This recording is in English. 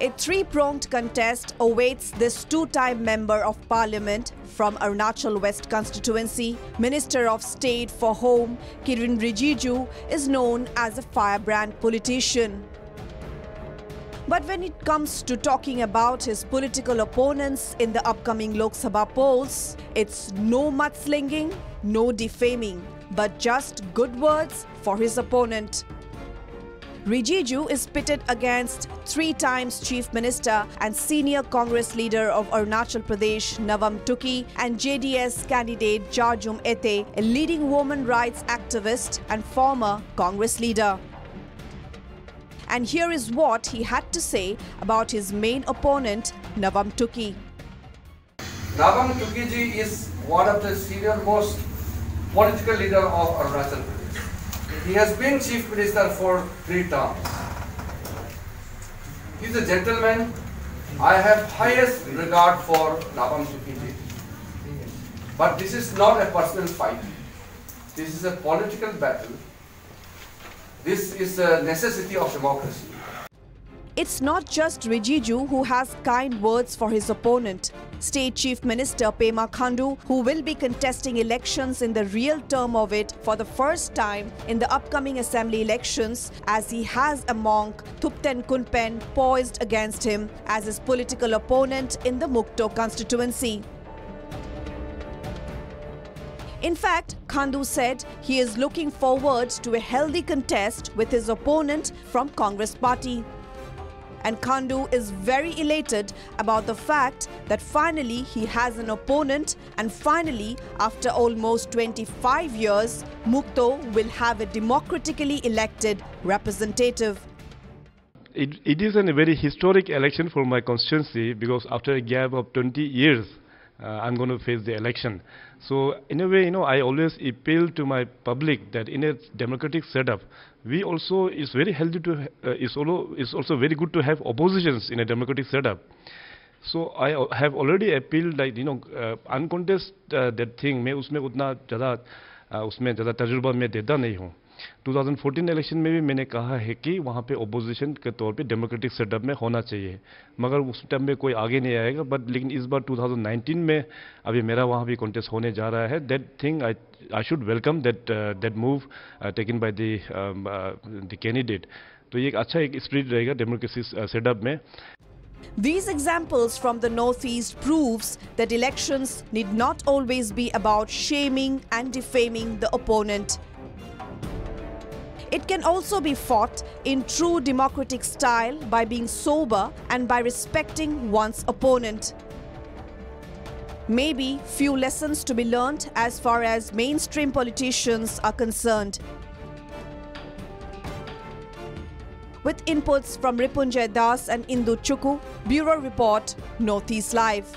A three-pronged contest awaits this two-time Member of Parliament from Arunachal West constituency. Minister of State for Home, Kiren Rijiju, is known as a firebrand politician. But when it comes to talking about his political opponents in the upcoming Lok Sabha polls, it's no mudslinging, no defaming, but just good words for his opponent. Rijiju is pitted against three times Chief Minister and senior Congress leader of Arunachal Pradesh, Nawam Tukki, and JDS candidate Jarjum Ete, a leading women rights activist and former Congress leader. And here is what he had to say about his main opponent, Nawam Tukki. Nawam Tukki ji is one of the senior most political leader of Arunachal Pradesh. He has been Chief Minister for 3 terms. He is a gentleman. I have highest regard for Nawam Tukki ji. But this is not a personal fight. This is a political battle. This is a necessity of democracy. It's not just Rijiju who has kind words for his opponent. State Chief Minister Pema Khandu, who will be contesting elections in the real term of it for the first time in the upcoming assembly elections, as he has a monk, Thupten Kunpen, poised against him as his political opponent in the Mukto constituency. In fact, Khandu said he is looking forward to a healthy contest with his opponent from Congress party. And Khandu is very elated about the fact that finally he has an opponent, and finally, after almost 25 years, Mukto will have a democratically elected representative. It is a very historic election for my constituency, because after a gap of 20 years, I'm going to face the election. So in a way, I always appeal to my public that in a democratic setup, we also is very healthy to is also very good to have oppositions in a democratic setup. So I have already appealed, like uncontested that thing. मैं उसमें उतना ज़्यादा तजुर्बा मैं देता नहीं हूँ. 2014 election में भी मैंने कहा है कि वहाँ पे ओपोजिशन के तौर पे डेमोक्रेटिक सेटअप में होना चाहिए, मगर उस टाइम में कोई आगे नहीं आएगा. बट लेकिन इस बार 2019 में अभी मेरा वहाँ भी कॉन्टेस्ट होने जा रहा है. That thing I should welcome that move taken by the candidate. तो ये एक अच्छा एक स्पिरिट रहेगा डेमोक्रेसी सेटअप में. These examples from the Northeast proves that elections need not always be about shaming and defaming the opponent. It can also be fought in true democratic style by being sober and by respecting one's opponent. Maybe few lessons to be learnt as far as mainstream politicians are concerned. With inputs from Ripunjay Das and Indu Chukku, Bureau Report, Northeast Live.